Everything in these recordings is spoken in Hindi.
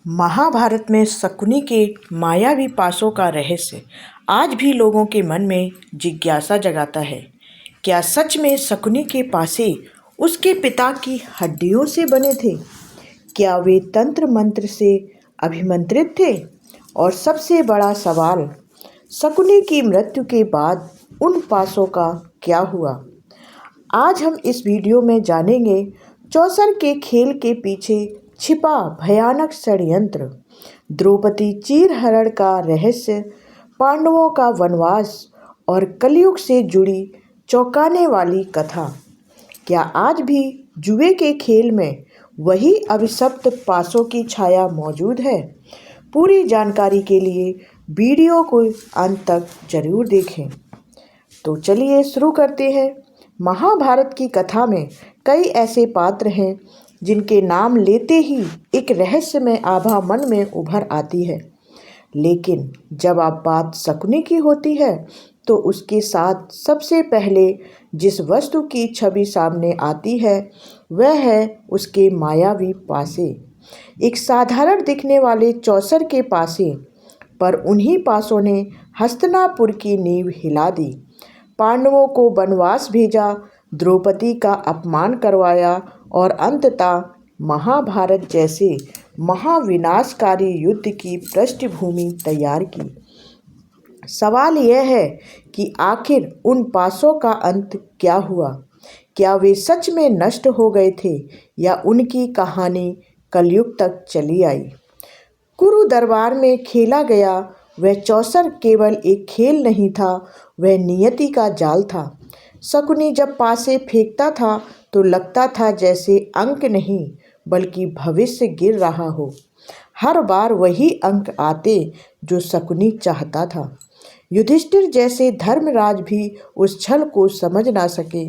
महाभारत में शकुनी के मायावी पासों का रहस्य आज भी लोगों के मन में जिज्ञासा जगाता है। क्या सच में शकुनी के पासे उसके पिता की हड्डियों से बने थे? क्या वे तंत्र मंत्र से अभिमंत्रित थे? और सबसे बड़ा सवाल, शकुनी की मृत्यु के बाद उन पासों का क्या हुआ? आज हम इस वीडियो में जानेंगे चौसर के खेल के पीछे छिपा भयानक षड्यंत्र, द्रौपदी चीरहरण का रहस्य, पांडवों का वनवास और कलयुग से जुड़ी चौंकाने वाली कथा। क्या आज भी जुए के खेल में वही अभिशप्त पासों की छाया मौजूद है? पूरी जानकारी के लिए वीडियो को अंत तक जरूर देखें। तो चलिए शुरू करते हैं। महाभारत की कथा में कई ऐसे पात्र हैं जिनके नाम लेते ही एक रहस्यमय आभा मन में उभर आती है। लेकिन जब आप बात शकुनी की होती है तो उसके साथ सबसे पहले जिस वस्तु की छवि सामने आती है वह है उसके मायावी पासे। एक साधारण दिखने वाले चौसर के पासे, पर उन्हीं पासों ने हस्तिनापुर की नींव हिला दी, पांडवों को वनवास भेजा, द्रौपदी का अपमान करवाया और अंततः महाभारत जैसे महाविनाशकारी युद्ध की पृष्ठभूमि तैयार की। सवाल यह है कि आखिर उन पासों का अंत क्या हुआ? क्या वे सच में नष्ट हो गए थे या उनकी कहानी कलयुग तक चली आई? कुरु दरबार में खेला गया वह चौसर केवल एक खेल नहीं था, वह नियति का जाल था। शकुनी जब पासे फेंकता था तो लगता था जैसे अंक नहीं बल्कि भविष्य गिर रहा हो। हर बार वही अंक आते जो शकुनी चाहता था। युधिष्ठिर जैसे धर्मराज भी उस छल को समझ ना सके।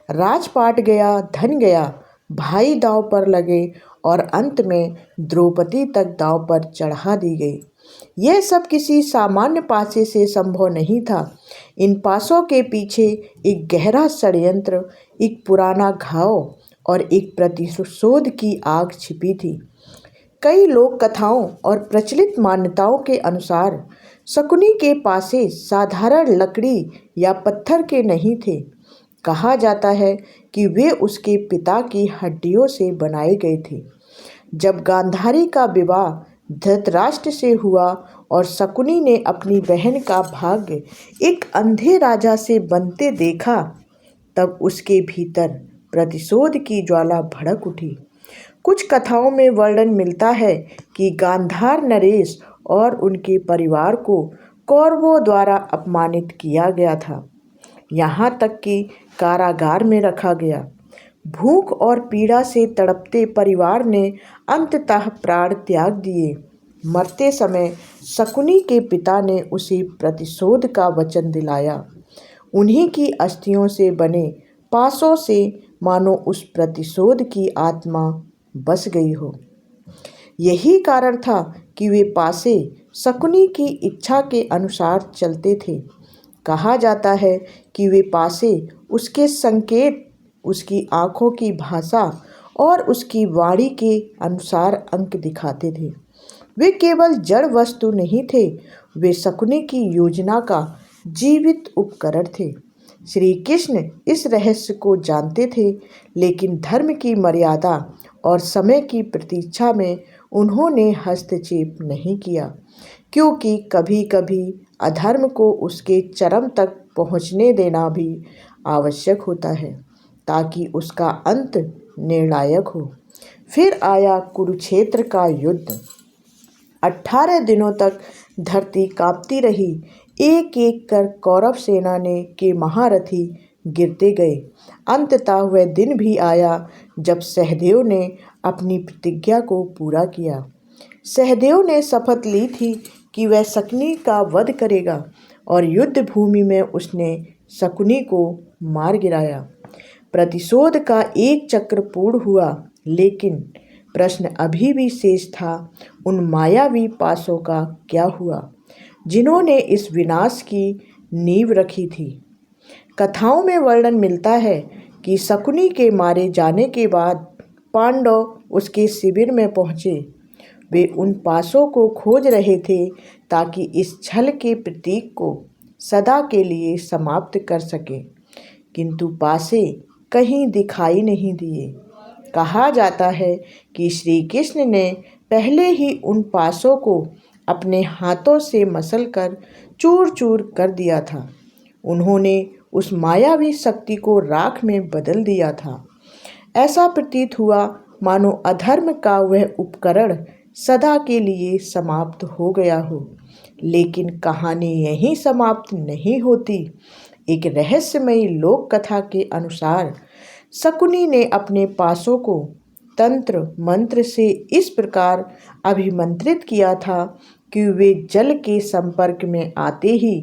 राजपाट गया, धन गया, भाई दांव पर लगे और अंत में द्रौपदी तक दांव पर चढ़ा दी गई। यह सब किसी सामान्य पासे से संभव नहीं था। इन पासों के पीछे एक गहरा षड्यंत्र, एक पुराना घाव और एक प्रतिशोध की आग छिपी थी। कई लोक कथाओं और प्रचलित मान्यताओं के अनुसार शकुनी के पासे साधारण लकड़ी या पत्थर के नहीं थे। कहा जाता है कि वे उसके पिता की हड्डियों से बनाए गए थे। जब गांधारी का विवाह धृतराष्ट्र से हुआ और शकुनी ने अपनी बहन का भाग्य एक अंधे राजा से बनते देखा, तब उसके भीतर प्रतिशोध की ज्वाला भड़क उठी। कुछ कथाओं में वर्णन मिलता है कि गांधार नरेश और उनके परिवार को कौरवों द्वारा अपमानित किया गया था, यहाँ तक कि कारागार में रखा गया। भूख और पीड़ा से तड़पते परिवार ने अंततः प्राण त्याग दिए। मरते समय शकुनी के पिता ने उसे प्रतिशोध का वचन दिलाया। उन्हीं की अस्थियों से बने पासों से मानो उस प्रतिशोध की आत्मा बस गई हो। यही कारण था कि वे पासे शकुनी की इच्छा के अनुसार चलते थे। कहा जाता है कि वे पासे उसके संकेत, उसकी आँखों की भाषा और उसकी वाणी के अनुसार अंक दिखाते थे। वे केवल जड़ वस्तु नहीं थे, वे शकुनी की योजना का जीवित उपकरण थे। श्री कृष्ण इस रहस्य को जानते थे, लेकिन धर्म की मर्यादा और समय की प्रतीक्षा में उन्होंने हस्तक्षेप नहीं किया, क्योंकि कभी कभी अधर्म को उसके चरम तक पहुंचने देना भी आवश्यक होता है ताकि उसका अंत निर्णायक हो। फिर आया कुरुक्षेत्र का युद्ध। 18 दिनों तक धरती कांपती रही। एक एक कर कौरव सेना के महारथी गिरते गए। अंततः वह दिन भी आया जब सहदेव ने अपनी प्रतिज्ञा को पूरा किया। सहदेव ने शपथ ली थी कि वह शकुनी का वध करेगा और युद्ध भूमि में उसने शकुनी को मार गिराया। प्रतिशोध का एक चक्र पूर्ण हुआ, लेकिन प्रश्न अभी भी शेष था, उन मायावी पासों का क्या हुआ जिन्होंने इस विनाश की नींव रखी थी। कथाओं में वर्णन मिलता है कि शकुनी के मारे जाने के बाद पांडव उसके शिविर में पहुँचे। वे उन पासों को खोज रहे थे ताकि इस छल के प्रतीक को सदा के लिए समाप्त कर सकें, किंतु पासे कहीं दिखाई नहीं दिए। कहा जाता है कि श्री कृष्ण ने पहले ही उन पासों को अपने हाथों से मसलकर चूर चूर कर दिया था। उन्होंने उस मायावी शक्ति को राख में बदल दिया था। ऐसा प्रतीत हुआ मानो अधर्म का वह उपकरण सदा के लिए समाप्त हो गया हो। लेकिन कहानी यहीं समाप्त नहीं होती। एक रहस्यमयी लोक कथा के अनुसार शकुनी ने अपने पासों को तंत्र मंत्र से इस प्रकार अभिमंत्रित किया था कि वे जल के संपर्क में आते ही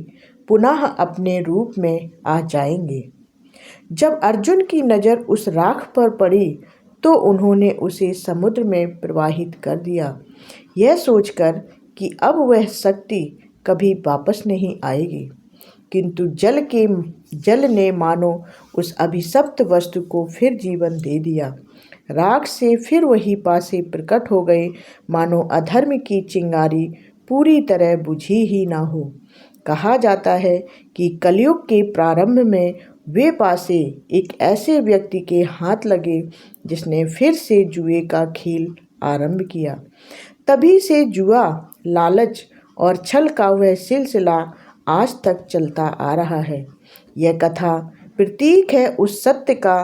पुनः अपने रूप में आ जाएंगे। जब अर्जुन की नज़र उस राख पर पड़ी तो उन्होंने उसे समुद्र में प्रवाहित कर दिया, यह सोचकर कि अब वह शक्ति कभी वापस नहीं आएगी। किंतु जल ने मानो उस अभिशप्त वस्तु को फिर जीवन दे दिया। राख से फिर वही पासे प्रकट हो गए, मानो अधर्म की चिंगारी पूरी तरह बुझी ही ना हो। कहा जाता है कि कलयुग के प्रारंभ में वे पासे एक ऐसे व्यक्ति के हाथ लगे जिसने फिर से जुए का खेल आरंभ किया। तभी से जुआ, लालच और छल का वह सिलसिला आज तक चलता आ रहा है। यह कथा प्रतीक है उस सत्य का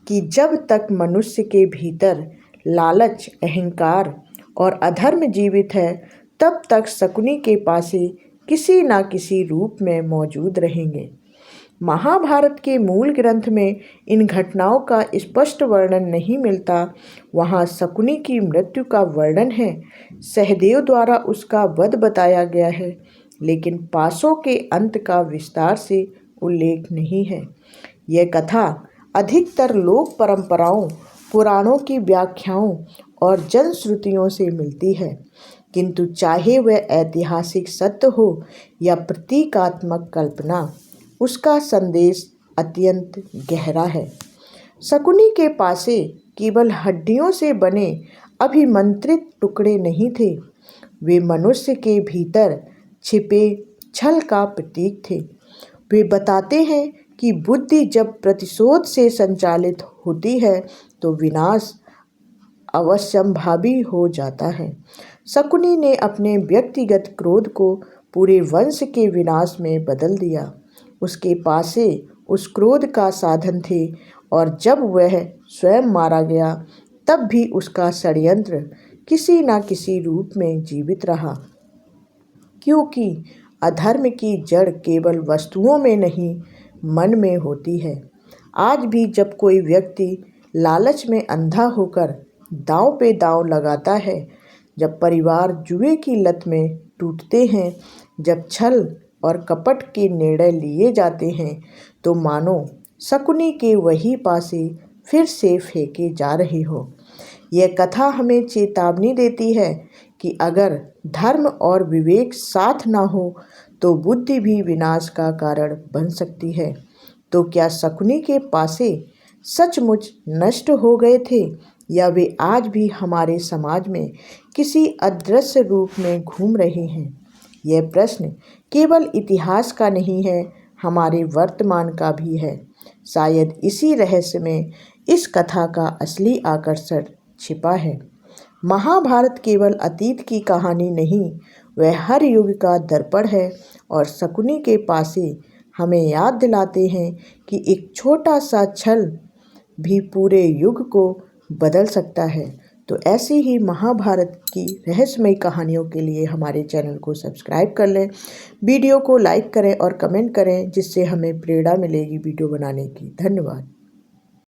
कि जब तक मनुष्य के भीतर लालच, अहंकार और अधर्म जीवित है, तब तक शकुनी के पासे किसी न किसी रूप में मौजूद रहेंगे। महाभारत के मूल ग्रंथ में इन घटनाओं का स्पष्ट वर्णन नहीं मिलता। वहाँ शकुनी की मृत्यु का वर्णन है, सहदेव द्वारा उसका वध बताया गया है, लेकिन पासों के अंत का विस्तार से उल्लेख नहीं है। यह कथा अधिकतर लोक परंपराओं, पुराणों की व्याख्याओं और जनश्रुतियों से मिलती है, किंतु चाहे वह ऐतिहासिक सत्य हो या प्रतीकात्मक कल्पना, उसका संदेश अत्यंत गहरा है। शकुनी के पासे केवल हड्डियों से बने अभिमंत्रित टुकड़े नहीं थे, वे मनुष्य के भीतर छिपे छल का प्रतीक थे। वे बताते हैं कि बुद्धि जब प्रतिशोध से संचालित होती है तो विनाश अवश्यंभावी हो जाता है। शकुनी ने अपने व्यक्तिगत क्रोध को पूरे वंश के विनाश में बदल दिया। उसके पासे उस क्रोध का साधन थे और जब वह स्वयं मारा गया तब भी उसका षड्यंत्र किसी न किसी रूप में जीवित रहा, क्योंकि अधर्म की जड़ केवल वस्तुओं में नहीं, मन में होती है। आज भी जब कोई व्यक्ति लालच में अंधा होकर दांव पे दांव लगाता है, जब परिवार जुए की लत में टूटते हैं, जब छल और कपट के निर्णय लिए जाते हैं, तो मानो शकुनी के वही पासे फिर से फेंके जा रहे हो। यह कथा हमें चेतावनी देती है कि अगर धर्म और विवेक साथ ना हो तो बुद्धि भी विनाश का कारण बन सकती है। तो क्या शकुनी के पासे सचमुच नष्ट हो गए थे या वे आज भी हमारे समाज में किसी अदृश्य रूप में घूम रहे हैं? यह प्रश्न केवल इतिहास का नहीं है, हमारे वर्तमान का भी है। शायद इसी रहस्य में इस कथा का असली आकर्षण छिपा है। महाभारत केवल अतीत की कहानी नहीं, वह हर युग का दर्पण है और शकुनी के पासे हमें याद दिलाते हैं कि एक छोटा सा छल भी पूरे युग को बदल सकता है। तो ऐसी ही महाभारत की रहस्यमयी कहानियों के लिए हमारे चैनल को सब्सक्राइब कर लें, वीडियो को लाइक करें और कमेंट करें, जिससे हमें प्रेरणा मिलेगी वीडियो बनाने की। धन्यवाद।